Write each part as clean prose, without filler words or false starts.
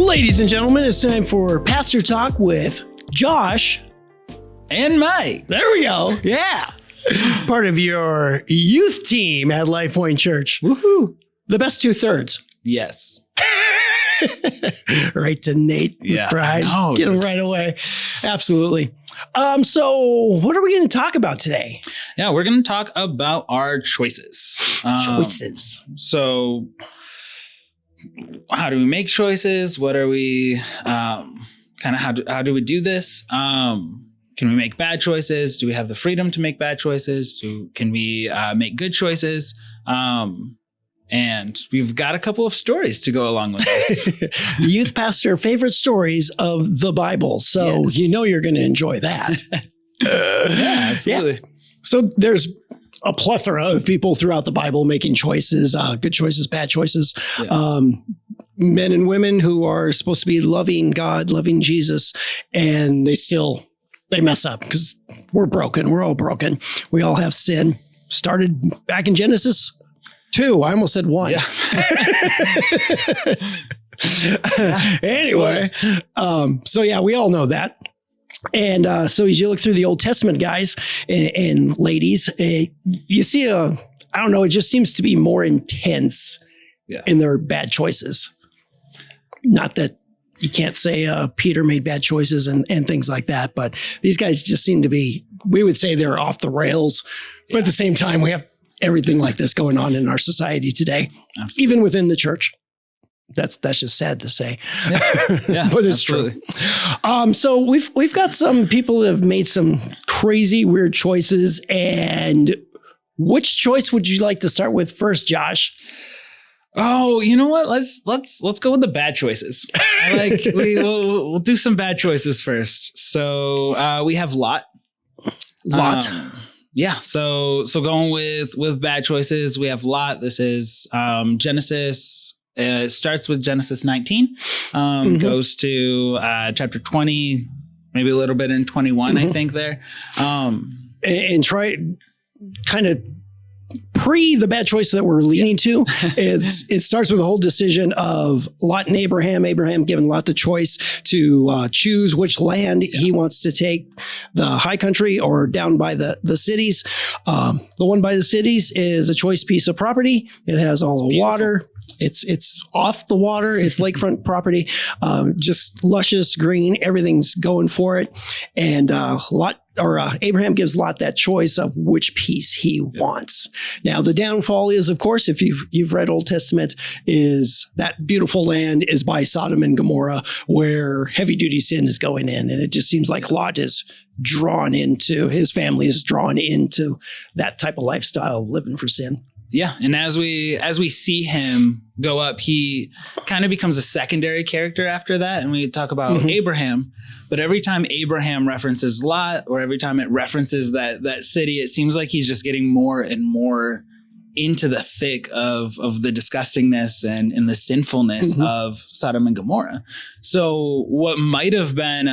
Ladies and gentlemen, it's time for Pastor Talk with Josh and Mike. There we go. Yeah. Part of your youth team at LifePoint Church. Woohoo. The best 2/3. Yes. Right to Nate. Yeah. Pride. Get him right away. Absolutely. So what are we going to talk about today? Yeah, we're going to talk about our choices. So how do we make choices? What are we, how do we do this? Can we make bad choices? Do we have the freedom to make bad choices? Can we make good choices? And we've got a couple of stories to go along with this. Youth pastor favorite stories of the Bible. So yes. You know you're going to enjoy that. Yeah, absolutely. Yeah. So there's a plethora of people throughout the Bible making choices, good choices, bad choices. Yeah. Men and women who are supposed to be loving God, loving Jesus, and they mess up because we're broken. We're all broken. We all have sin. Started back in Genesis 2. I almost said 1. Yeah. Anyway, so yeah, we all know that. And so as you look through the Old Testament, guys and ladies, you see it just seems to be more intense in their bad choices. Not that you can't say Peter made bad choices and things like that, but these guys just seem to be, we would say they're off the rails. But at the same time, we have everything like this going on in our society today, absolutely. Even within the church. That's just sad to say. Yeah, but it's absolutely. True. So we've got some people that have made some crazy, weird choices. And which choice would you like to start with first, Josh? Oh, you know what? Let's go with the bad choices. We'll do some bad choices first. So we have Lot. Yeah. So going with bad choices, we have Lot. This is Genesis. It starts with Genesis 19, goes to chapter 20, maybe a little bit in 21, I think there. And try kind of pre the bad choice that we're leading to. It starts with a whole decision of Lot and Abraham. Abraham giving Lot the choice to choose which land he wants to take, the high country or down by the cities. The one by the cities is a choice piece of property. It has all the water. It's off the water. It's lakefront property, just luscious green. Everything's going for it. And Abraham gives Lot that choice of which piece he wants. Now, the downfall is, of course, if you've read Old Testament, is that beautiful land is by Sodom and Gomorrah, where heavy duty sin is going in. And it just seems like Lot is his family is drawn into that type of lifestyle, living for sin. Yeah. And as we see him go up, he kind of becomes a secondary character after that. And we talk about Abraham, but every time Abraham references Lot, or every time it references that city, it seems like he's just getting more and more into the thick of the disgustingness and the sinfulness of Sodom and Gomorrah. So what might have been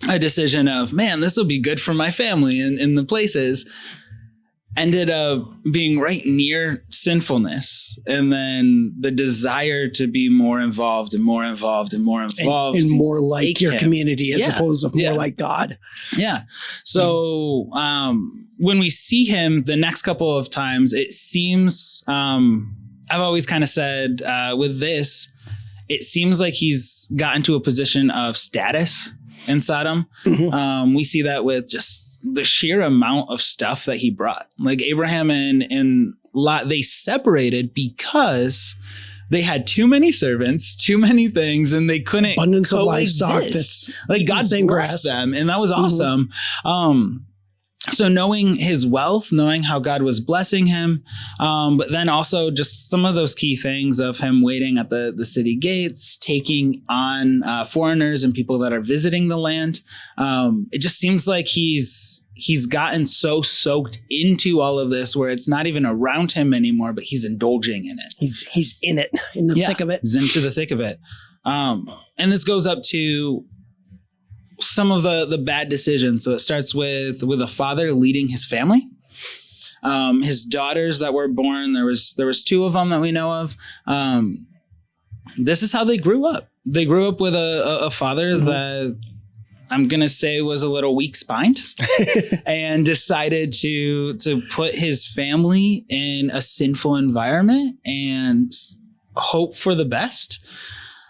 a decision of, man, this will be good for my family in the places, ended up being right near sinfulness. And then the desire to be more involved and more involved and more involved. And more like your community as opposed to more like God. Yeah. So when we see him the next couple of times, it seems, I've always kind of said with this, it seems like he's gotten to a position of status in Sodom. We see that with just the sheer amount of stuff that he brought. Like Abraham and Lot, they separated because they had too many servants, too many things, and they couldn't abundance of livestock. That's like God blessed them, and that was awesome. So knowing his wealth, knowing how God was blessing him, but then also just some of those key things of him waiting at the city gates, taking on foreigners and people that are visiting the land. It just seems like he's gotten so soaked into all of this where it's not even around him anymore, but he's indulging in it. He's in it, in the thick of it. He's into the thick of it. And this goes up to some of the bad decisions. So it starts with a father leading his family. His daughters that were born, there was 2 of them that we know of. this is how they grew up. They grew up with a father that I'm going to say was a little weak-spined and decided to put his family in a sinful environment and hope for the best.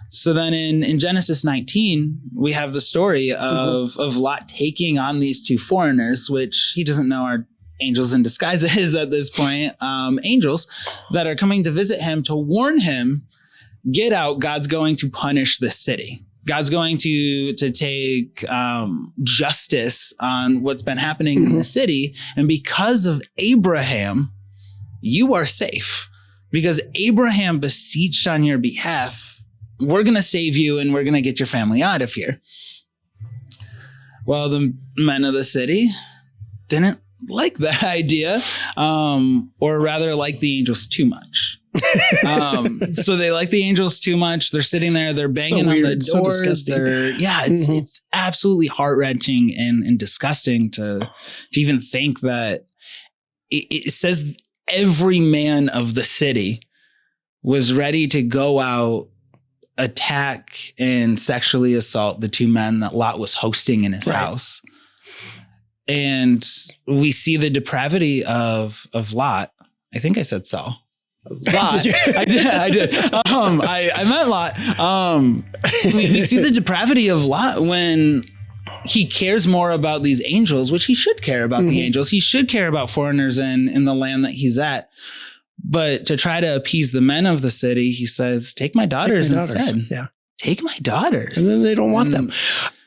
So then in Genesis 19, we have the story of Lot taking on these two foreigners, which he doesn't know are angels in disguises at this point, angels that are coming to visit him to warn him, get out, God's going to punish this city. God's going to take justice on what's been happening in the city. And because of Abraham, you are safe. Because Abraham beseeched on your behalf, we're going to save you and we're going to get your family out of here. Well, the men of the city didn't like that idea, or rather like the angels too much. So they like the angels too much. They're sitting there, they're banging on the doors. It's absolutely heart-wrenching and disgusting to even think that it says every man of the city was ready to go out, attack and sexually assault the two men that Lot was hosting in his house. And we see the depravity of Lot. I think I said Saul. Lot. I did. I meant Lot. We see the depravity of Lot when he cares more about these angels, which he should care about the angels. He should care about foreigners in the land that he's at. But to try to appease the men of the city, he says, take my daughters instead. Yeah. Take my daughters. And then they don't want them.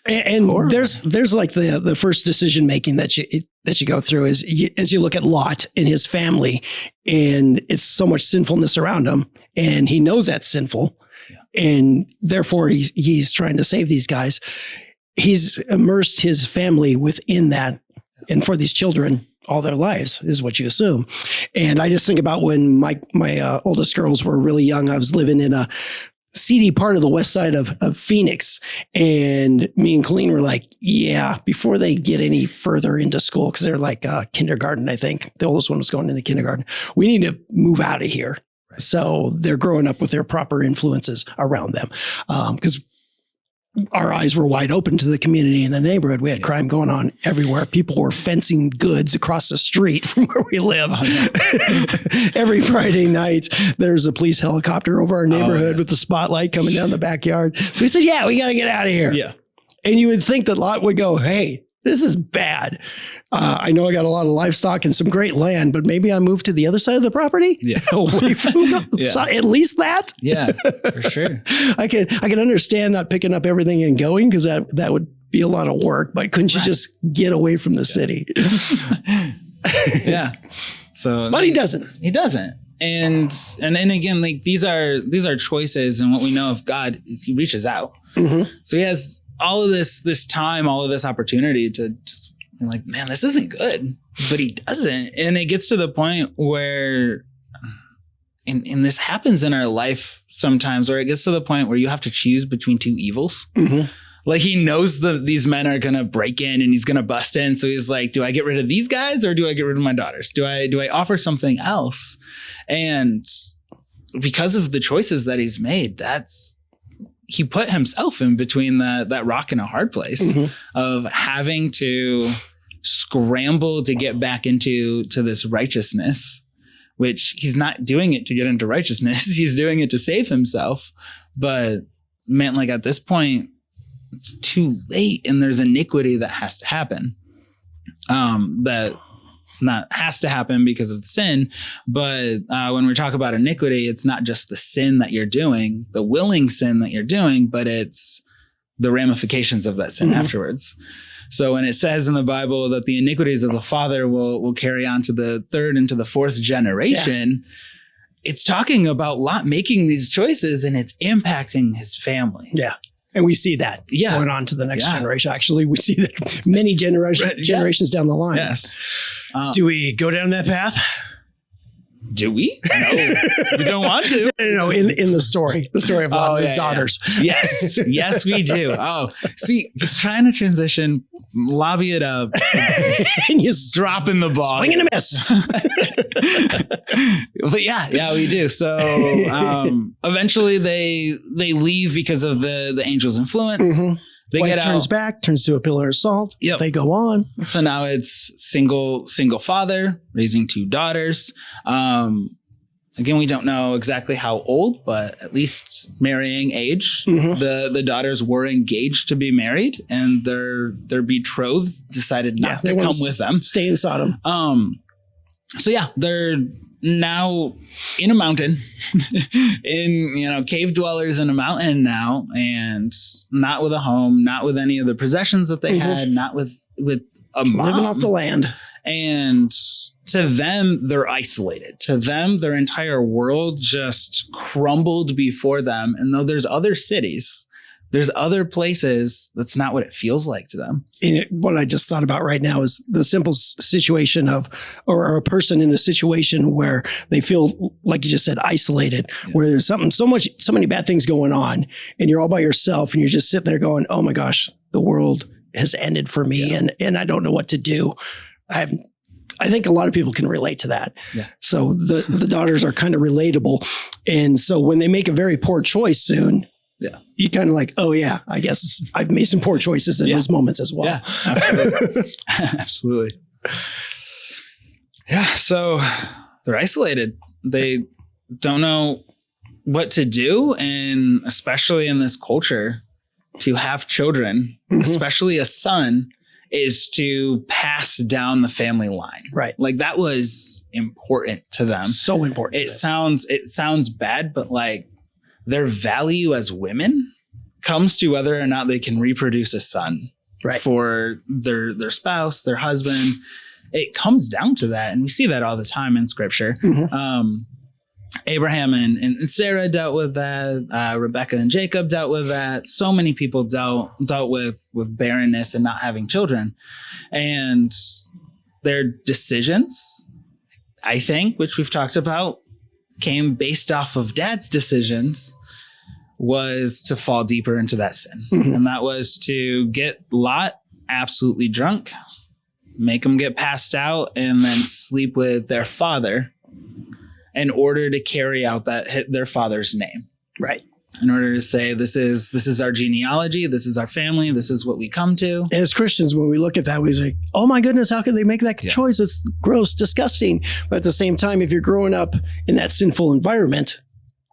And there's like the first decision making that you go through is as you look at Lot and his family, and it's so much sinfulness around him, and he knows that's sinful, and therefore he's trying to save these guys. He's immersed his family within that, and for these children, all their lives is what you assume. And I just think about when my oldest girls were really young. I was living in a seedy part of the west side of Phoenix. And me and Colleen were like, yeah, before they get any further into school, because they're like kindergarten, I think. The oldest one was going into kindergarten. We need to move out of here. Right. So they're growing up with their proper influences around them. Because our eyes were wide open to the community in the neighborhood. We had crime going on everywhere. People were fencing goods across the street from where we live. Every Friday night, there's a police helicopter over our neighborhood with the spotlight coming down the backyard. So we said, yeah, we got to get out of here. Yeah. And you would think that Lot would go, hey, this is bad. I know I got a lot of livestock and some great land, but maybe I move to the other side of the property. Yeah. Away from the side, at least that. Yeah, for sure. I can understand not picking up everything and going, because that would be a lot of work, but couldn't you just get away from the city? Yeah. So, but he doesn't. He doesn't. And again, like these are choices, and what we know of God is he reaches out. So he has all of this time, all of this opportunity to just be like, man, this isn't good, but he doesn't. And it gets to the point where, and this happens in our life sometimes, where it gets to the point where you have to choose between two evils. Like he knows these men are going to break in and he's going to bust in. So he's like, do I get rid of these guys or do I get rid of my daughters? Do I offer something else? And because of the choices that he's made, he put himself in between that rock and a hard place of having to scramble to get back into this righteousness, which he's not doing it to get into righteousness. He's doing it to save himself. But man, like at this point, it's too late, and there's iniquity that has to happen. That not has to happen because of the sin, but when we talk about iniquity, it's not just the sin that you're doing, the willing sin that you're doing, but it's the ramifications of that sin afterwards. So when it says in the Bible that the iniquities of the father will carry on to the third and to the fourth generation, it's talking about Lot making these choices, and it's impacting his family. Yeah. And we see that going on to the next generation. Actually, we see that many generations down the line. Yes. Do we go down that path? Do we? No, we don't want to. No, in the story of Lot and his daughters. Yeah. Yes, we do. Oh, see, he's trying to transition, lobby it up, and you dropping the ball, swing and a miss. But yeah, we do. So eventually they leave because of the angel's influence. Mm-hmm. They Wife get turns out. back, turns to a pillar of salt. Yep. They go on. So now it's single father raising 2 daughters. Again, we don't know exactly how old, but at least marrying age. Mm-hmm. The daughters were engaged to be married, and their betrothed decided not to come with them. Stay in Sodom. So yeah, they're now in a mountain, in cave dwellers in a mountain now, and not with a home, not with any of the possessions that they had, not with a mom. Living off the land. And to them, they're isolated. To them, their entire world just crumbled before them. And though there's other cities, there's other places, that's not what it feels like to them. And what I just thought about right now is the simple situation of, or a person in a situation where they feel, like you just said, isolated, where there's so many bad things going on, and you're all by yourself, and you're just sitting there going, oh my gosh, the world has ended for me, and I don't know what to do. I think a lot of people can relate to that. Yeah. So the daughters are kind of relatable. And so when they make a very poor choice soon, you kind of like, oh yeah, I guess I've made some poor choices in those moments as well. Yeah, absolutely. Absolutely. Yeah. So they're isolated. They don't know what to do. And especially in this culture, to have children, especially a son, is to pass down the family line. Right. Like that was important to them. So important. It sounds bad, but like their value as women comes to whether or not they can reproduce a son for their spouse, their husband. It comes down to that. And we see that all the time in scripture. Abraham and Sarah dealt with that. Rebecca and Jacob dealt with that. So many people dealt with barrenness and not having children. And their decisions, I think, which we've talked about, came based off of dad's decisions, was to fall deeper into that sin. And that was to get Lot absolutely drunk, make him get passed out, and then sleep with their father in order to carry out their father's name. Right. In order to say, this is our genealogy, this is our family, this is what we come to. And as Christians, when we look at that, we say, oh my goodness, how could they make that choice? It's gross, disgusting. But at the same time, if you're growing up in that sinful environment,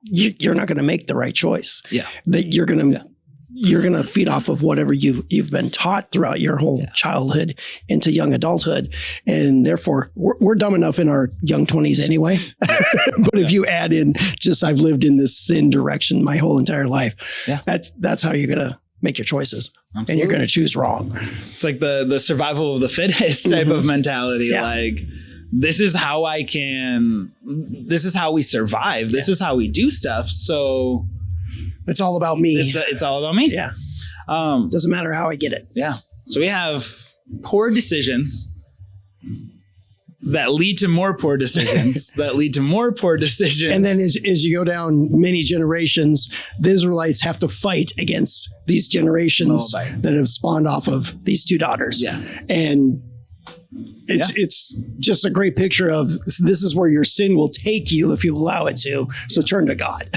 you're not going to make the right choice. Yeah. That you're going to feed off of whatever you've been taught throughout your whole childhood into young adulthood. And therefore, we're dumb enough in our young 20s anyway. But if you add in just, I've lived in this sin direction my whole entire life, that's how you're going to make your choices. Absolutely. And you're going to choose wrong. It's like the survival of the fittest type of mentality. Yeah. Like, this is how we survive. This is how we do stuff. So it's all about me. It's all about me. Yeah. Doesn't matter how I get it. Yeah. So we have poor decisions that lead to more poor decisions that lead to more poor decisions. And then as you go down many generations, the Israelites have to fight against these generations that have spawned off of these 2 daughters. Yeah. And it's just a great picture of, this is where your sin will take you if you allow it to. So turn to God.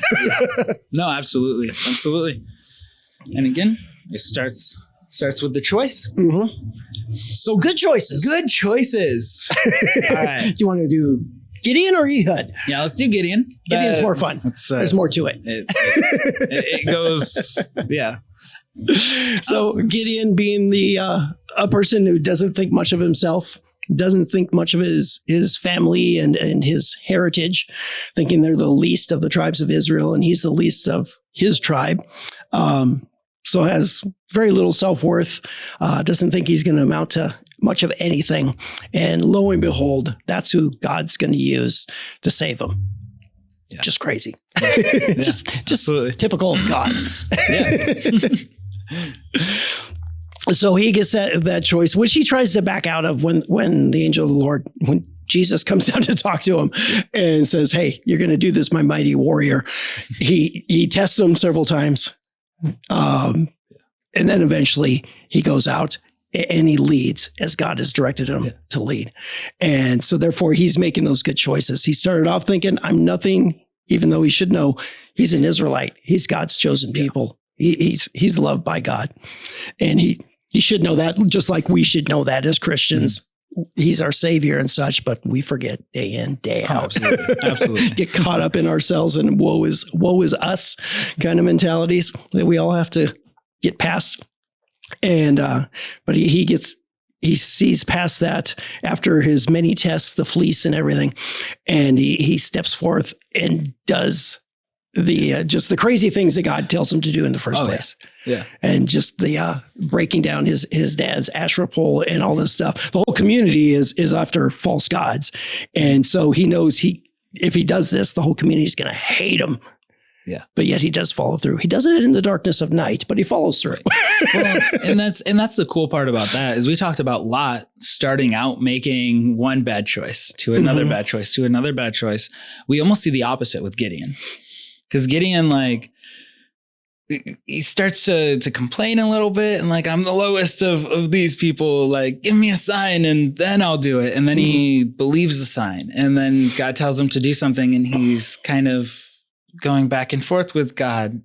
No, absolutely. Absolutely. And again, it starts with the choice. So good choices. Good choices. All right. Do you want to do Gideon or Ehud? Yeah, let's do Gideon. Gideon's more fun. There's more to it. It goes, yeah. So Gideon, being a person who doesn't think much of himself, doesn't think much of his family and his heritage, thinking they're the least of the tribes of Israel and he's the least of his tribe. So has very little self-worth, doesn't think he's going to amount to much of anything. And lo and behold, that's who God's going to use to save him. Yeah. Just crazy. Yeah. just typical of God. Yeah. So he gets that choice, which he tries to back out of when the angel of the Lord, when Jesus comes down to talk to him and says, hey, you're going to do this, my mighty warrior. He tests him several times. And then eventually he goes out and he leads as God has directed him to lead. And so therefore he's making those good choices. He started off thinking, I'm nothing, even though he should know he's an Israelite. He's God's chosen people. He's loved by God. And he should know that, just like we should know that as Christians. He's our savior and such, but we forget day in, day out. Absolutely. Get caught up in ourselves and woe is us kind of mentalities that we all have to get past. And, but he sees past that after his many tests, the fleece and everything. And he steps forth and does just the crazy things that God tells him to do in the first place. Yeah. And just the breaking down his dad's Asherah pole and all this stuff. The whole community is after false gods. And so he knows if he does this, the whole community is going to hate him. Yeah. But yet he does follow through. He does it in the darkness of night, but he follows through. Well, and that's the cool part about that is we talked about Lot starting out making one bad choice to another bad choice to another bad choice. We almost see the opposite with Gideon. Because Gideon, like, he starts to complain a little bit and like, I'm the lowest of these people, like, give me a sign and then I'll do it. And then he believes the sign. And then God tells him to do something and he's kind of going back and forth with God.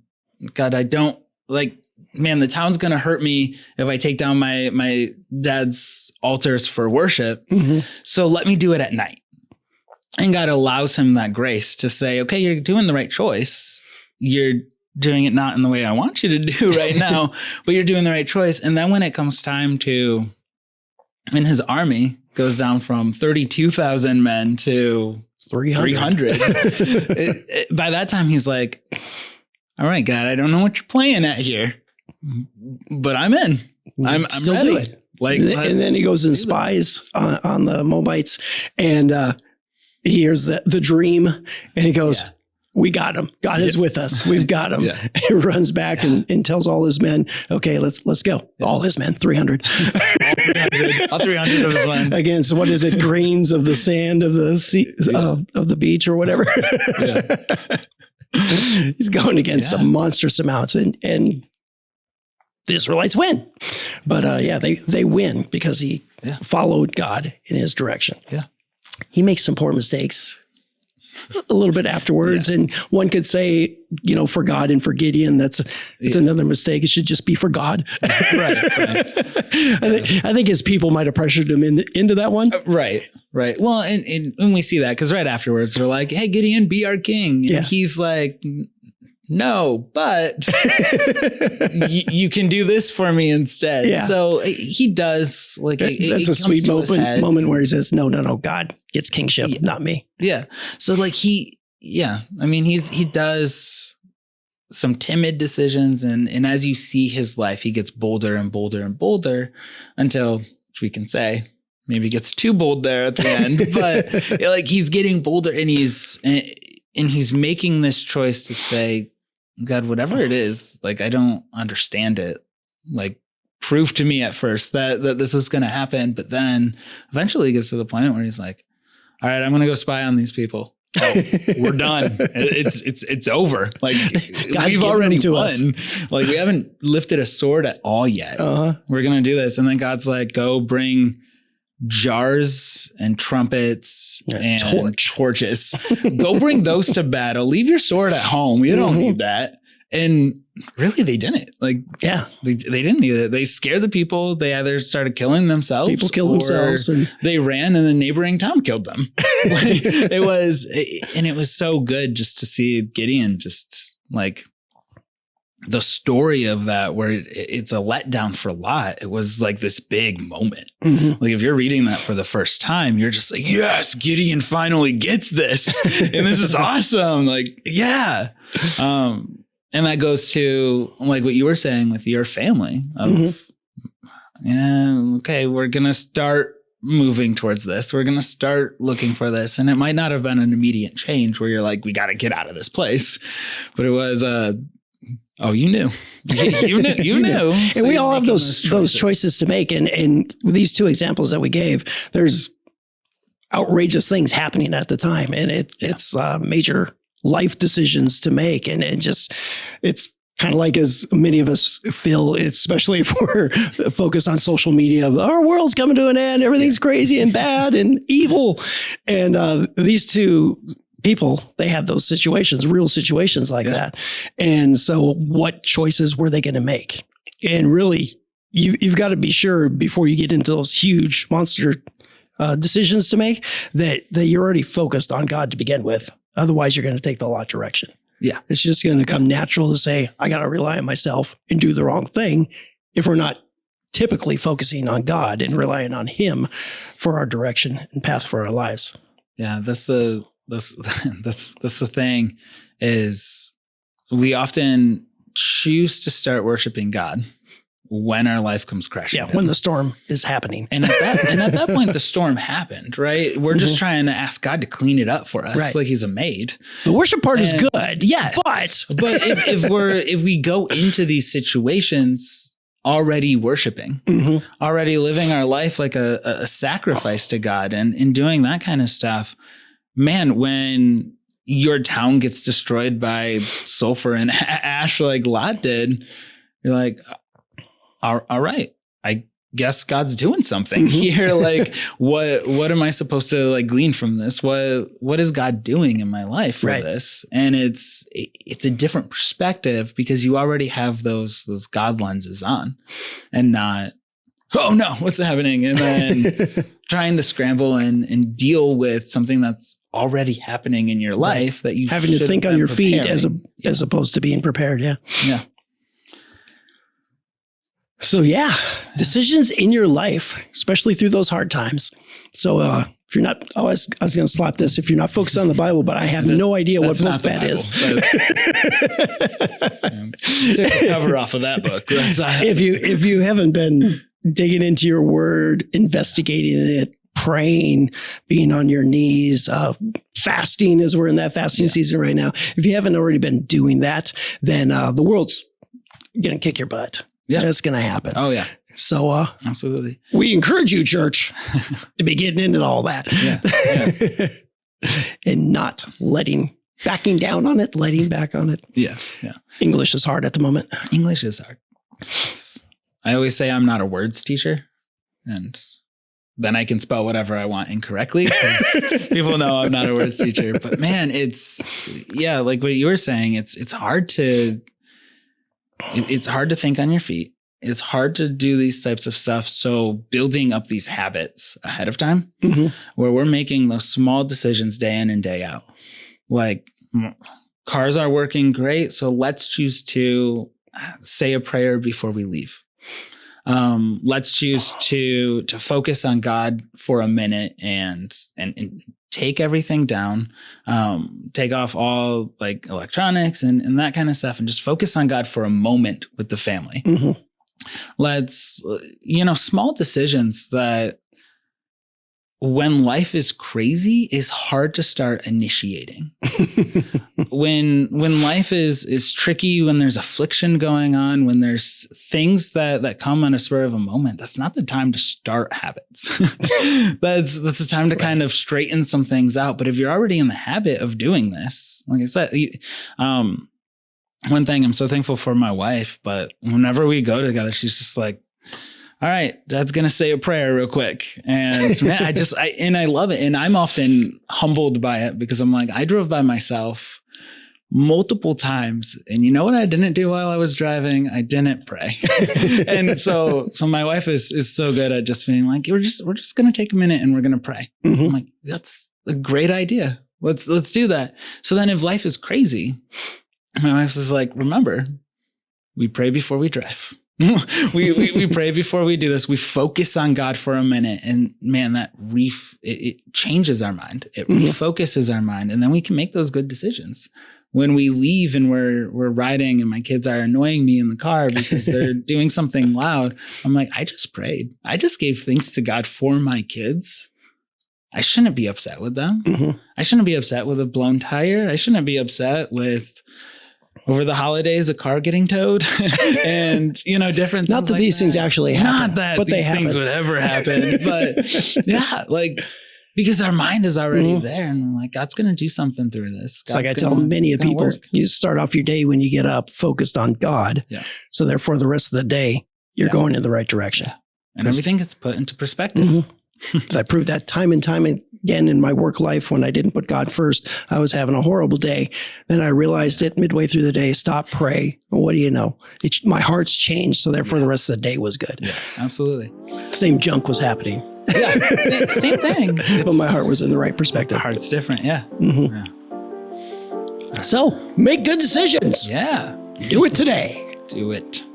God, I don't like, man, the town's going to hurt me if I take down my dad's altars for worship. So let me do it at night. And God allows him that grace to say, okay, you're doing the right choice. You're doing it not in the way I want you to do right now, but you're doing the right choice. And then when it comes time to, when his army goes down from 32,000 men to 300, by that time he's like, all right, God, I don't know what you're playing at here, but I'm in. I'm still ready. do it. Like, and then he goes and spies on the Moabites and he hears the dream and he goes, we got him. God is with us. We've got him. He runs back and tells all his men, okay, let's go. All his men, 300. all 300 of his men. Against, what is it? Grains of the sand of the sea, of the beach or whatever. He's going against some monstrous amounts and the Israelites win. But they win because he followed God in his direction. Yeah. He makes some poor mistakes a little bit afterwards. And one could say, for God and for Gideon, it's another mistake. It should just be for God. Right. I think his people might have pressured him into that one. Right. Well, and when we see that, because right afterwards they're like, hey, Gideon, be our king. And he's like, no, but you can do this for me instead. Yeah. So he does like that's a sweet moment where he says, no, God gets kingship, not me. Yeah. So like he does some timid decisions and as you see his life, he gets bolder and bolder and bolder until, which we can say, maybe gets too bold there at the end, but like he's getting bolder and he's making this choice to say, God, whatever it is, like, I don't understand it. Like, prove to me at first that this is going to happen. But then eventually he gets to the point where he's like, all right, I'm going to go spy on these people. Oh, we're done. It's over. Like, we've already won. Like, we haven't lifted a sword at all yet. We're going to do this. And then God's like, go bring jars and trumpets and torches. Go bring those to battle. Leave your sword at home. We don't need that. And really, they didn't. Like, they didn't need it. They scared the people. They either started killing themselves. People killed themselves. And they ran and the neighboring town killed them. Like, it was so good just to see Gideon just like the story of that, where it's a letdown for Lot. It was like this big moment. Like if you're reading that for the first time, you're just like, yes, Gideon finally gets this. And this is awesome. Like, yeah. And that goes to like what you were saying with your family of, okay, we're going to start moving towards this. We're going to start looking for this. And it might not have been an immediate change where you're like, we got to get out of this place. But it was, oh, you knew. You knew. And we all have those choices to make. And with these two examples that we gave, there's outrageous things happening at the time. And it's major life decisions to make. And it's kind of like, as many of us feel, especially if we're focused on social media, our world's coming to an end. Everything's crazy and bad and evil. And these two people, they have those situations, real situations like that. And so what choices were they going to make? And really, you've got to be sure before you get into those huge monster decisions to make that you're already focused on God to begin with. Otherwise, you're going to take the lot direction. Yeah. It's just going to come natural to say, I got to rely on myself and do the wrong thing if we're not typically focusing on God and relying on Him for our direction and path for our lives. Yeah, that's the thing, is we often choose to start worshiping God when our life comes crashing down. When the storm is happening. And at that point, the storm happened, right? We're just trying to ask God to clean it up for us, like He's a maid. The worship part is good. Yes. But if we go into these situations already worshiping, already living our life like a sacrifice to God and doing that kind of stuff, man, when your town gets destroyed by sulfur and ash like Lot did, you're like, all right, I guess God's doing something here. Like, what am I supposed to like glean from this? What is God doing in my life for this? And it's a different perspective because you already have those God lenses on, and not, oh no, what's happening? And then trying to scramble and deal with something that's already happening in your life that you having to think on your feet as opposed to being prepared. Yeah. So decisions in your life, especially through those hard times. So if you're not, I was going to slap this, if you're not focused on the Bible, but I have no idea what book that is. Take the cover off of that book. If you haven't been digging into your word, investigating it, praying, being on your knees, fasting, as we're in that fasting season right now. If you haven't already been doing that, then the world's going to kick your butt. Yeah, that's going to happen. Oh yeah. So absolutely, we encourage you, church, to be getting into all that, and not backing down on it, letting back on it. Yeah. English is hard at the moment. English is hard. I always say I'm not a words teacher, and then I can spell whatever I want incorrectly because people know I'm not a words teacher. But man, it's like what you were saying. It's hard to. It's hard to think on your feet. It's hard to do these types of stuff. So building up these habits ahead of time where we're making those small decisions day in and day out. Like, cars are working great. So let's choose to say a prayer before we leave. Let's choose to focus on God for a minute and take everything down, take off all like electronics and that kind of stuff, and just focus on God for a moment with the family. Let's, small decisions that when life is crazy is hard to start initiating. When life is tricky, when there's affliction going on, when there's things that come on a spur of a moment, that's not the time to start habits. That's the time to kind of straighten some things out. But if you're already in the habit of doing this, like I said, one thing I'm so thankful for my wife, but whenever we go together, she's just like, all right, Dad's going to say a prayer real quick. And man, I love it. And I'm often humbled by it because I'm like, I drove by myself multiple times. And you know what I didn't do while I was driving? I didn't pray. And so my wife is so good at just being like, we're just going to take a minute and we're going to pray. I'm like, that's a great idea. Let's do that. So then if life is crazy, my wife is like, remember, we pray before we drive. we pray before we do this. We focus on God for a minute, and man, that it changes our mind. It refocuses our mind, and then we can make those good decisions. When we leave and we're riding, and my kids are annoying me in the car because they're doing something loud, I'm like, I just prayed. I just gave thanks to God for my kids. I shouldn't be upset with them. I shouldn't be upset with a blown tire. I shouldn't be upset with, over the holidays, a car getting towed and, different things. Not that like these things actually happen. Not that but these things would ever happen. But yeah, like Because our mind is already there, and like God's going to do something through this. It's like I tell many of people, you start off your day when you get up focused on God. Yeah. So therefore, the rest of the day, you're going in the right direction. Yeah. And everything gets put into perspective. So I proved that time and time again in my work life. When I didn't put God first, I was having a horrible day. Then I realized it midway through the day, stop, pray. Well, what do you know? My heart's changed. So therefore, the rest of the day was good. Yeah, absolutely. Same junk was happening. Yeah, same thing. But my heart was in the right perspective. My heart's different. Yeah. Yeah. So make good decisions. Yeah. Do it today. Do it.